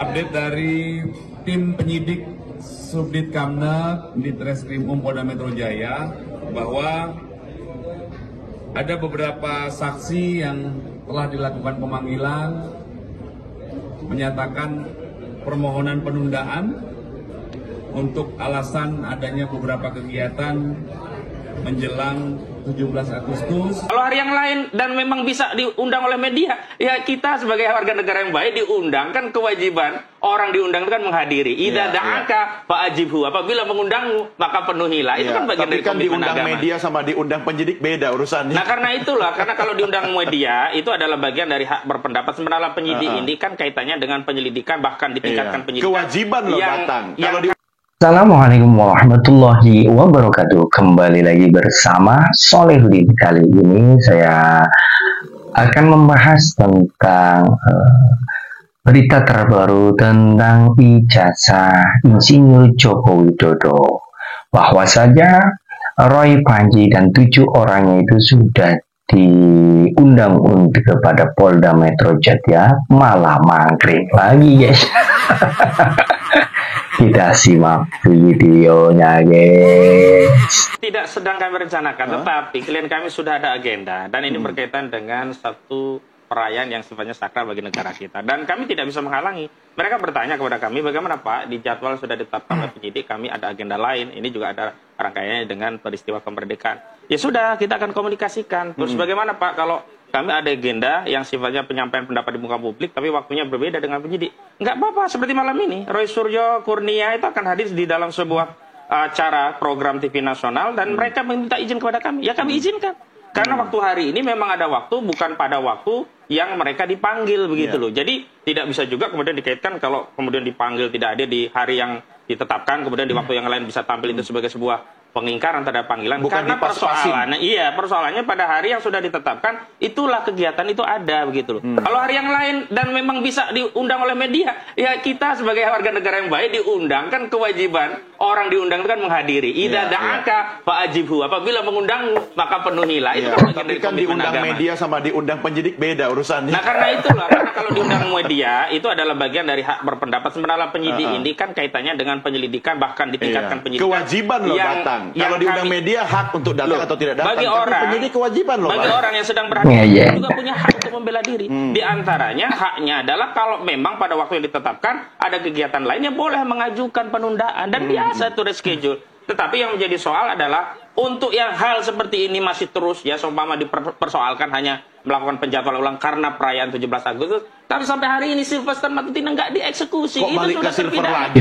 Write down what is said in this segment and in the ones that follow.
Update dari tim penyidik Subdit Kamnet di Treskrim Polda Metro Jaya bahwa ada beberapa saksi yang telah dilakukan pemanggilan menyatakan permohonan penundaan untuk alasan adanya beberapa kegiatan menjelang 17 Agustus. Kalau hari yang lain dan memang bisa diundang oleh media, ya kita sebagai warga negara yang baik diundang, kan kewajiban orang diundang itu kan menghadiri. Idza da'aka fa'ajibhu. Apabila mengundangmu maka penuhilah. Itu kan bagian dari komitmen agama. Diundang media sama diundang penyidik beda urusannya. Nah karena itulah, karena kalau diundang media itu adalah bagian dari hak berpendapat. Sebenarnya penyidik ini kan kaitannya dengan penyelidikan, bahkan ditingkatkan penyidikan. Kewajiban loh datang. Assalamualaikum warahmatullahi wabarakatuh. Kembali lagi bersama Solehudin. Kali ini saya akan membahas tentang berita terbaru tentang ijazah Insinyur Joko Widodo. Bahwa saja Roy Panji dan 7 orangnya itu sudah diundang untuk kepada Polda Metro Jaya, malah mangkring lagi guys. Kita simak videonya guys. Tidak sedang kami rencanakan, tetapi klien kami sudah ada agenda. Dan ini berkaitan dengan satu perayaan yang sifatnya sakral bagi negara kita. Dan kami tidak bisa menghalangi. Mereka bertanya kepada kami, bagaimana Pak, di jadwal sudah ditetapkan oleh penyidik, kami ada agenda lain. Ini juga ada rangkaiannya dengan peristiwa kemerdekaan. Ya sudah, kita akan komunikasikan. Terus bagaimana Pak, kalau kami ada agenda yang sifatnya penyampaian pendapat di muka publik, tapi waktunya berbeda dengan penyidik. Enggak apa-apa, seperti malam ini, Roy Suryo Kurnia itu akan hadir di dalam sebuah acara program TV nasional, dan mereka meminta izin kepada kami. Ya kami izinkan. Karena waktu hari ini memang ada waktu, bukan pada waktu yang mereka dipanggil begitu loh. Jadi tidak bisa juga kemudian dikaitkan kalau kemudian dipanggil tidak ada di hari yang ditetapkan, kemudian di waktu yang lain bisa tampil itu sebagai sebuah pengingkaran terhadap panggilan. Bukan karena persoalannya pada hari yang sudah ditetapkan itulah kegiatan itu ada begitu loh. Kalau hari yang lain dan memang bisa diundang oleh media, ya kita sebagai warga negara yang baik diundang, kan kewajiban orang diundang itu kan menghadiri. Idza da'aka fa'ajibhu. Apabila mengundangmu maka penuhilah. Itu kan bagian dari komitmen diundang agama. Media sama diundang penyidik beda urusannya. Nah karena itulah, karena kalau diundang media itu adalah bagian dari hak berpendapat. Sebenarnya penyidik ini kan kaitannya dengan penyelidikan, bahkan ditingkatkan penyidikan. Kewajiban loh datang. Kalau diundang media hak untuk datang atau tidak datang. Bagi orang, penyidik kewajiban loh. Bagi orang yang sedang berhadapan juga punya hak untuk membela diri. Di antaranya haknya adalah kalau memang pada waktu yang ditetapkan ada kegiatan lainnya boleh mengajukan penundaan dan biasa itu reschedule. Tetapi yang menjadi soal adalah untuk yang hal seperti ini masih terus ya seumpama dipersoalkan hanya melakukan penjadwalan ulang karena perayaan 17 Agustus, tapi sampai hari ini Sylvester Matutina nggak dieksekusi. Kok itu balik sudah ke Silver terpidana. lagi?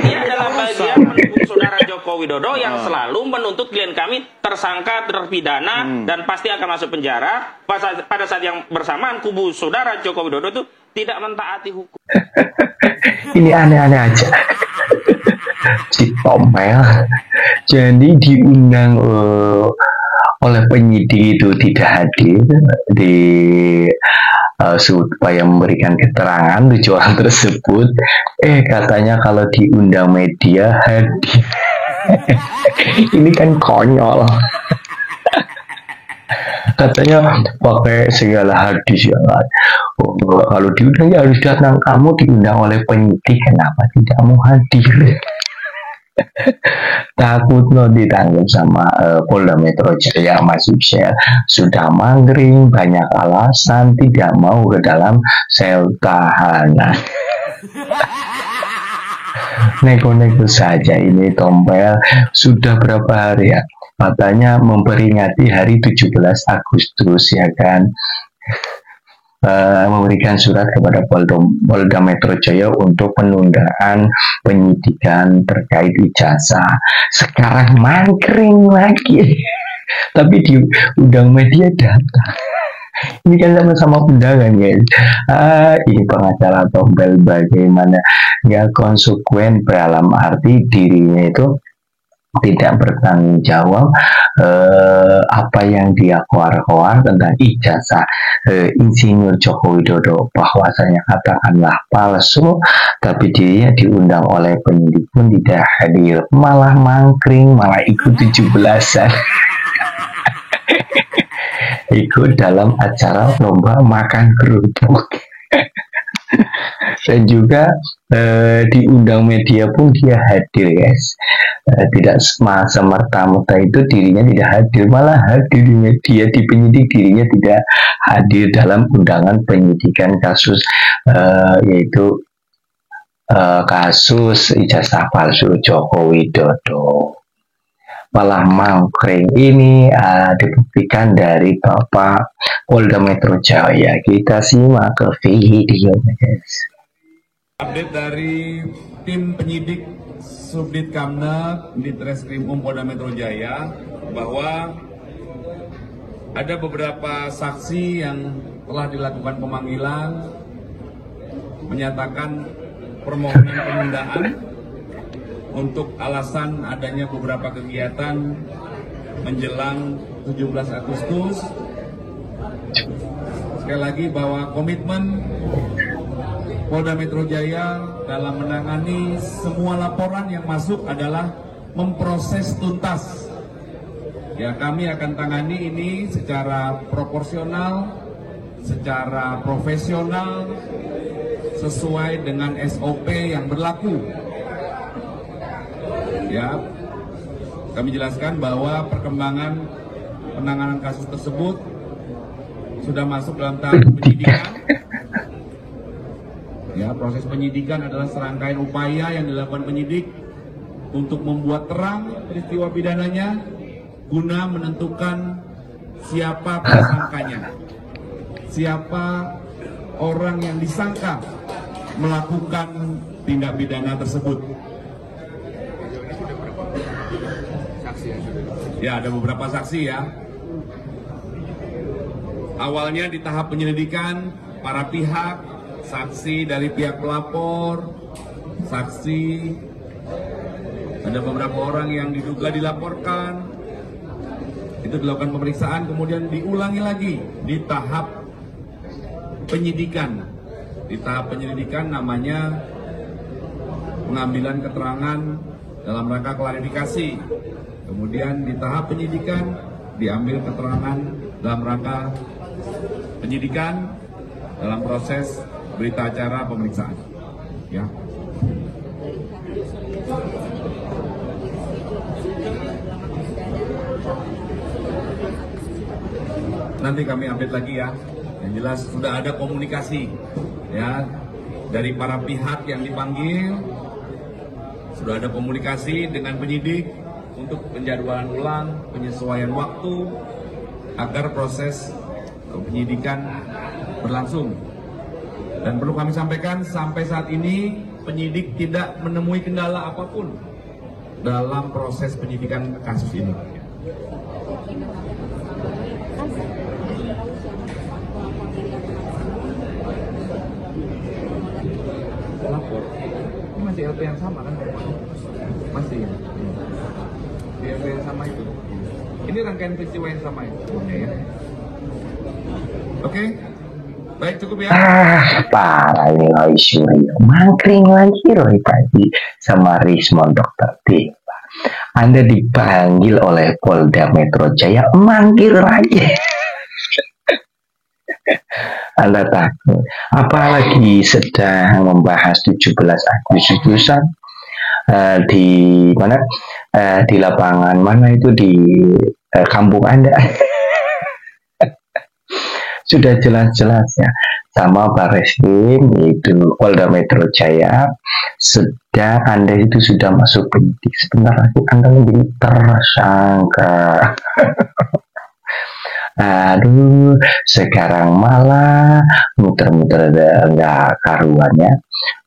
Dia adalah bagian pendukung saudara Joko Widodo yang selalu menuntut klien kami tersangka, terpidana dan pasti akan masuk penjara. Pada saat yang bersamaan kubu saudara Joko Widodo itu tidak mentaati hukum. Ini aneh-aneh aja. Si Tompel jadi diundang oleh penyidik itu tidak hadir supaya memberikan keterangan 7 orang tersebut. Katanya kalau diundang media hadir. Ini kan konyol. Katanya pakai segala hadis ya kan. Kalau diundang ya harus datang. Kamu diundang oleh penyidik, kenapa tidak mau hadir? Takut lo ditangkap sama Polda Metro Jaya. Mas Yusel sudah mangkring, banyak alasan tidak mau ke dalam sel tahanan. Neko-neko saja ini Tompel. Sudah berapa hari ya katanya memperingati hari 17 Agustus ya kan, memberikan surat kepada Polda Metro Jaya untuk penundaan penyidikan terkait ijazah. Sekarang mangkring lagi. Tapi diundang media datang. Ini kan sama-sama undangan guys. Ini pengacara Tompel bagaimana nggak konsekuen dalam arti dirinya itu tidak bertanggung jawab apa yang dia koar-koar tentang ijazah Insinyur Joko Widodo, bahwasanya katakanlah palsu, tapi dirinya diundang oleh penyidik pun tidak hadir, malah mangkring, malah ikut 17-an. Ikut dalam acara lomba makan kerupuk. Dan juga diundang media pun dia hadir, guys. Tidak semerta-merta itu dirinya tidak hadir, malah hadir di media, di penyidik dirinya tidak hadir dalam undangan penyidikan kasus yaitu kasus ijazah palsu Joko Widodo. Malah mangkring ini dibuktikan dari Bapak Polda Metro Jaya. Kita simak ke videonya, guys. Update dari tim penyidik Subdit Kamnet di Treskrim Polda Metro Jaya bahwa ada beberapa saksi yang telah dilakukan pemanggilan menyatakan permohonan penundaan untuk alasan adanya beberapa kegiatan menjelang 17 Agustus. Sekali lagi bahwa komitmen Polda Metro Jaya dalam menangani semua laporan yang masuk adalah memproses tuntas. Ya, kami akan tangani ini secara proporsional, secara profesional, sesuai dengan SOP yang berlaku. Ya, kami jelaskan bahwa perkembangan penanganan kasus tersebut sudah masuk dalam tahap penyidikan. Ya, proses penyidikan adalah serangkaian upaya yang dilakukan penyidik untuk membuat terang peristiwa pidananya guna menentukan siapa tersangkanya, siapa orang yang disangka melakukan tindak pidana tersebut. Ya, ada beberapa saksi ya. Awalnya di tahap penyelidikan, para pihak, saksi dari pihak pelapor, saksi, ada beberapa orang yang diduga dilaporkan, itu dilakukan pemeriksaan, kemudian diulangi lagi di tahap penyidikan. Di tahap penyelidikan namanya pengambilan keterangan dalam rangka klarifikasi. Kemudian di tahap penyidikan diambil keterangan dalam rangka penyidikan dalam proses berita acara pemeriksaan. Ya. Nanti kami update lagi ya. Yang jelas sudah ada komunikasi ya dari para pihak yang dipanggil. Sudah ada komunikasi dengan penyidik untuk penjadwalan ulang, penyesuaian waktu agar proses penyidikan berlangsung. Dan perlu kami sampaikan, sampai saat ini penyidik tidak menemui kendala apapun dalam proses penyidikan kasus ini. Lapor, ini masih LP yang sama kan? Masih ya? Di LP yang sama itu. Ini rangkaian peristiwa yang sama ya? Oke? Baik, cukup ya. Parah ini Roy Suryo. Mangkring lagi Roy tadi sama Rismond Dr. T. Anda dipanggil oleh Polda Metro Jaya, mangkir lagi. Anda takut. Apalagi sedang membahas 17 Agustusan di mana? Di lapangan mana itu di kampung Anda. Sudah jelas-jelas ya, sama Barreskrim yaitu Polda Metro Jaya, sedang Anda itu sudah masuk penyidik, sebentar lagi Anda menjadi tersangka. Aduh, sekarang malah muter-muter nggak karuannya,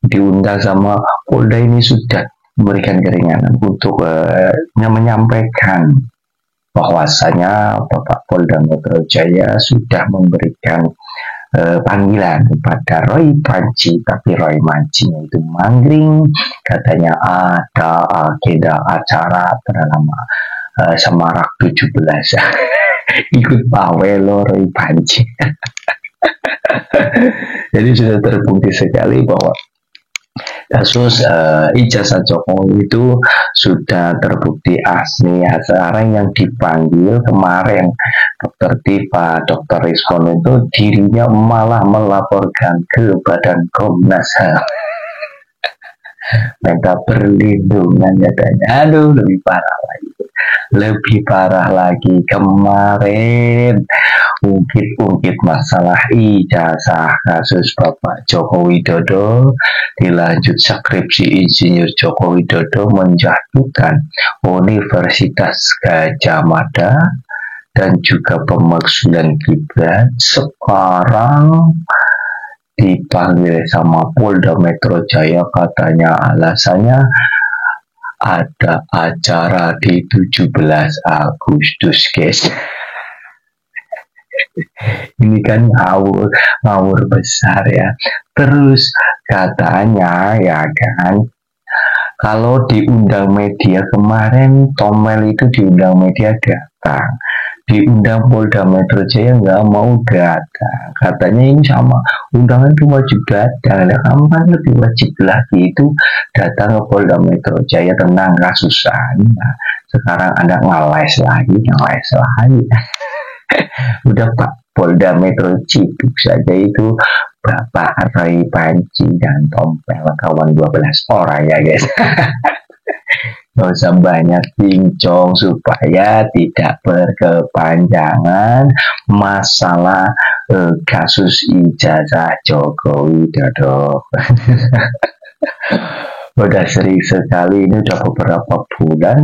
diundang sama Polda ini sudah memberikan keringanan untuk menyampaikan bahwasanya Bapak Polda Metro Jaya sudah memberikan panggilan kepada Roy Panci, tapi Roy Panci itu mangling, katanya ada agenda acara bernama Semarak 17. Ikut pawelo Roy Panci. Jadi sudah terbukti sekali bahwa kasus ijazah Jokowi itu sudah terbukti asli ya. Sekarang yang dipanggil kemarin Dokter Tifa, Dokter Rizwan itu dirinya malah melaporkan ke Badan Komnas HAM. Minta perlindungan katanya. Aduh, lebih parah lagi kemarin ungkit masalah ijazah kasus Bapak Joko Widodo, dilanjut skripsi Insinyur Joko Widodo menjatuhkan Universitas Gadjah Mada dan juga pemakzulan Gibran. Sekarang dipanggil sama Polda Metro Jaya, katanya alasannya ada acara di 17 Agustus, guys. Ini kan ngawur besar ya. Terus katanya ya kan, kalau diundang media kemarin, Tomel itu diundang media datang, diundang Polda Metro Jaya nggak mau datang. Katanya ini sama, undangan itu wajib datang. Nah, kamu kan lebih wajib lagi itu datang ke Polda Metro Jaya tentang kasus Anda. Sekarang Anda ngeles lagi. Udah Pak Polda Metro Cibuk saja itu Bapak Ray Panci dan Tompel, kawan 12 orang ya guys. Gak usah banyak bincang supaya tidak berkepanjangan masalah kasus ijazah Joko Widodo. Udah sering sekali, ini udah beberapa bulan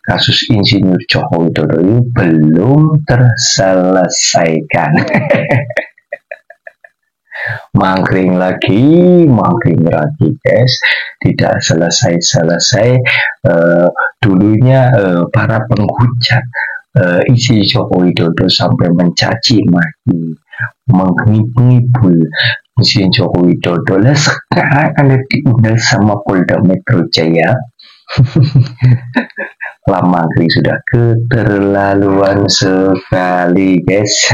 kasus Insinyur Joko Widodo ini belum terselesaikan. Mangkring lagi guys, tidak selesai. Dulunya para penghujat isi Joko Widodo sampai mencaci maki, menghibul isi Joko Widodo. Lah sekarang Anda diundang sama Polda Metro Jaya. Mangkring sudah keterlaluan sekali guys.